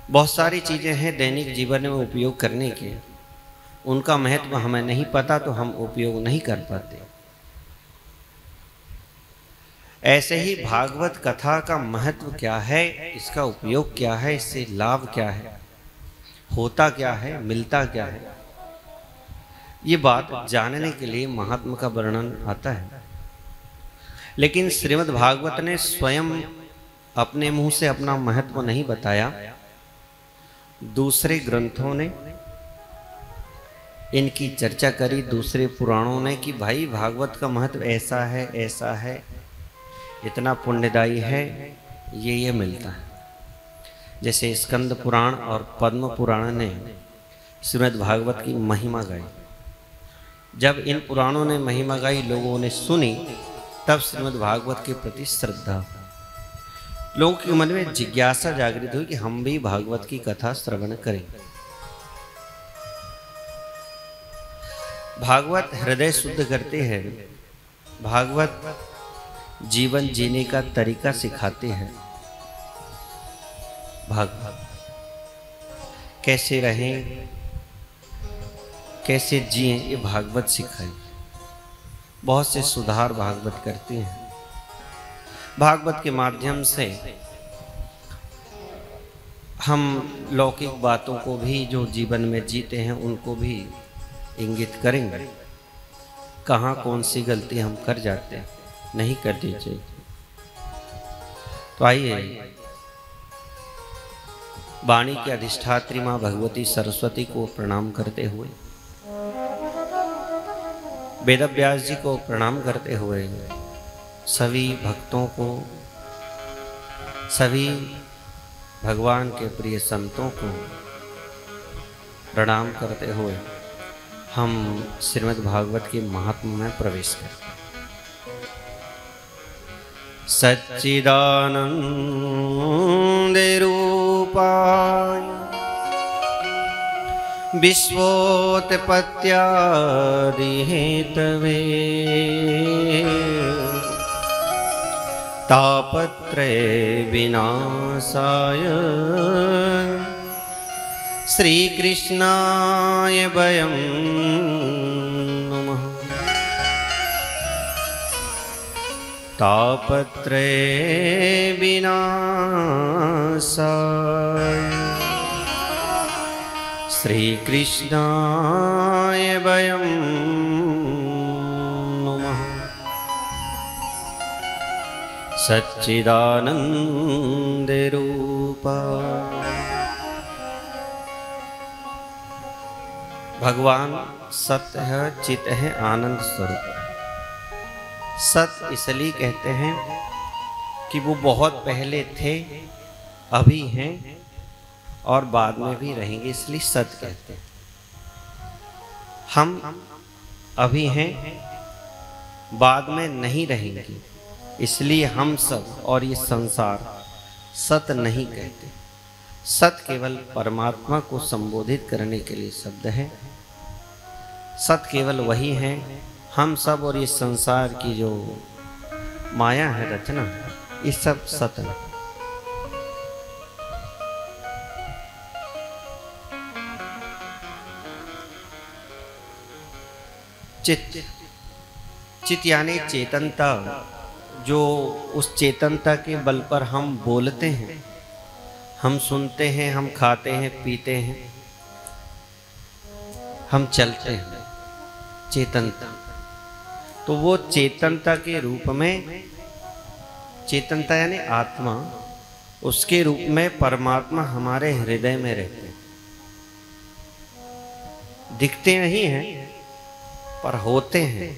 बहुत सारी चीज़ें हैं दैनिक जीवन में उपयोग करने के, उनका महत्व हमें नहीं पता तो हम उपयोग नहीं कर पाते। ऐसे ही भागवत कथा का महत्व क्या है, इसका उपयोग क्या है, इससे लाभ क्या है, होता क्या है, मिलता क्या है, ये बात जानने के लिए महात्मा का वर्णन आता है। लेकिन श्रीमद् भागवत ने स्वयं अपने मुंह से अपना महत्व नहीं बताया, दूसरे ग्रंथों ने इनकी चर्चा करी, दूसरे पुराणों ने कि भाई भागवत का महत्व ऐसा है, ऐसा है, इतना पुण्यदायी है, ये मिलता है। जैसे स्कंद पुराण और पद्म पुराण ने श्रीमद् भागवत की महिमा गाई। जब इन पुराणों ने महिमा गाई, लोगों ने सुनी, तब श्रीमद् भागवत के प्रति श्रद्धा, लोगों के मन में जिज्ञासा जागृत हुई कि हम भी भागवत की कथा श्रवण करें। भागवत हृदय शुद्ध करते हैं, भागवत जीवन जीने का तरीका सिखाते हैं। भागवत कैसे रहें, कैसे जिएं, ये भागवत सिखाए। बहुत से सुधार भागवत करते हैं। भागवत के माध्यम से हम लौकिक बातों को भी जो जीवन में जीते हैं उनको भी इंगित करेंगे। कहाँ कौन सी गलती हम कर जाते हैं, नहीं करनी चाहिए। तो आइए वाणी की अधिष्ठात्री माँ भगवती सरस्वती को प्रणाम करते हुए, वेदव्यास जी को प्रणाम करते हुए, सभी भक्तों को, सभी भगवान के प्रिय संतों को प्रणाम करते हुए हम श्रीमद् भागवत के महात्म्य में प्रवेश करते हैं। सच्चिदानंद रूपाय विश्वोत्पत्त्यादि हेतवे तापत्रय विनाशाय श्रीकृष्णाय वयं नमः। तापत्रय विनाशाय श्रीकृष्णाय वयं नमः। सच्चिदानंद रूपा भगवान सत्य है, चित है, आनंद स्वरूप। सत्य इसलिए कहते हैं कि वो बहुत पहले थे, अभी हैं और बाद में भी रहेंगे, इसलिए सत्य कहते हैं। हम अभी हैं, बाद में नहीं रहेंगे, इसलिए हम सब और ये संसार सत्य नहीं कहते। सत्य केवल परमात्मा को संबोधित करने के लिए शब्द है। सत्य केवल वही है। हम सब और ये संसार की जो माया है, रचना, ये सब सत्य है। चित्त, चित्त यानी चेतनता, जो उस चेतनता के बल पर हम बोलते हैं, हम सुनते हैं, हम खाते हैं, पीते हैं, हम चलते हैं, चेतनता। तो वो चेतनता के रूप में, चेतनता यानी आत्मा, उसके रूप में परमात्मा हमारे हृदय में रहते हैं। दिखते नहीं हैं पर होते हैं।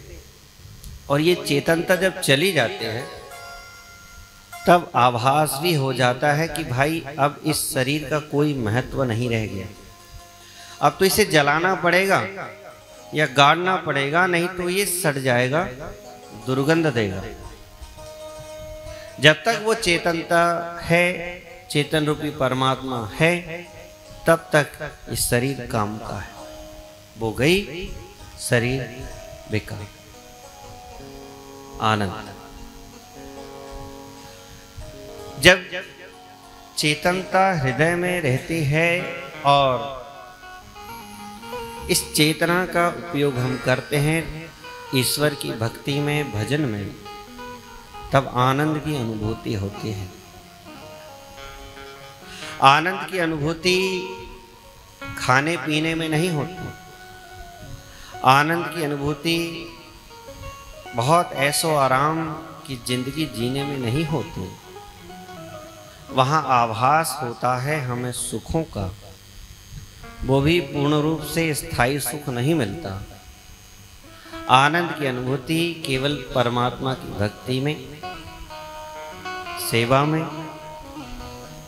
और ये चेतनता जब चली जाते हैं तब आभास भी हो जाता है कि भाई अब इस शरीर का कोई महत्व नहीं रह गया। अब तो इसे जलाना पड़ेगा या गाड़ना पड़ेगा, नहीं तो ये सड़ जाएगा, दुर्गंध देगा। जब तक वो चेतनता है, चेतन रूपी परमात्मा है, तब तक इस शरीर काम का है। वो गई, शरीर बेकार। आनंद। जब चेतनता हृदय में रहती है और इस चेतना का उपयोग हम करते हैं ईश्वर की भक्ति में, भजन में, तब आनंद की अनुभूति होती है। आनंद की अनुभूति खाने पीने में नहीं होती। आनंद की अनुभूति बहुत ऐसो आराम की जिंदगी जीने में नहीं होती। वहाँ आभास होता है हमें सुखों का, वो भी पूर्ण रूप से स्थायी सुख नहीं मिलता। आनंद की अनुभूति केवल परमात्मा की भक्ति में, सेवा में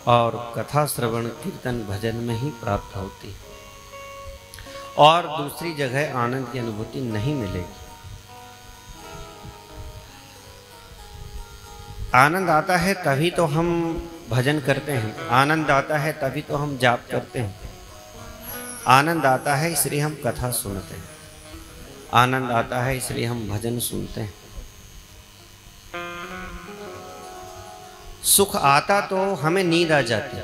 और कथा श्रवण कीर्तन भजन में ही प्राप्त होती है, और दूसरी जगह आनंद की अनुभूति नहीं मिलेगी। आनंद आता है तभी तो हम भजन करते हैं, आनंद आता है तभी तो हम जाप करते हैं, आनंद आता है इसलिए हम कथा सुनते हैं, आनंद आता है इसलिए हम भजन सुनते हैं। सुख आता तो हमें नींद आ जाती,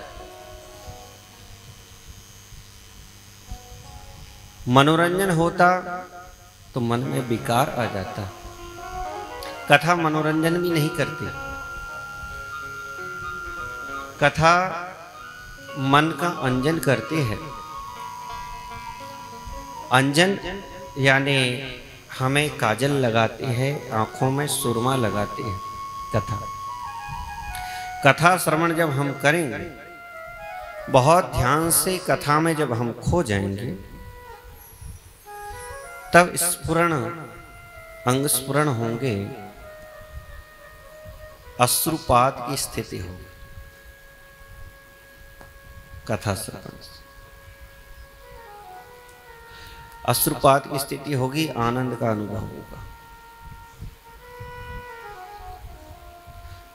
मनोरंजन होता तो मन में विकार आ जाता। कथा मनोरंजन भी नहीं करती, कथा मन का अंजन करती है। अंजन यानी हमें काजल लगाती है, आँखों में सुरमा लगाती है कथा। कथा श्रवण जब हम करेंगे, बहुत ध्यान से कथा में जब हम खो जाएंगे, तब स्फुरण, अंग स्फुरण होंगे, अश्रुपात की स्थिति होगी कथा श्रवण से। अश्रुपात की स्थिति होगी, आनंद का अनुभव होगा।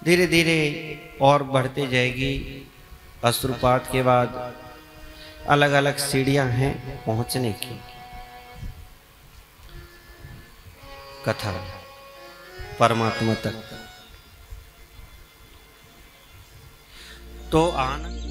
धीरे धीरे और बढ़ते जाएगी। अश्रुपात के बाद अलग अलग सीढ़ियां हैं पहुंचने की कथा परमात्मा तक। तो आनंद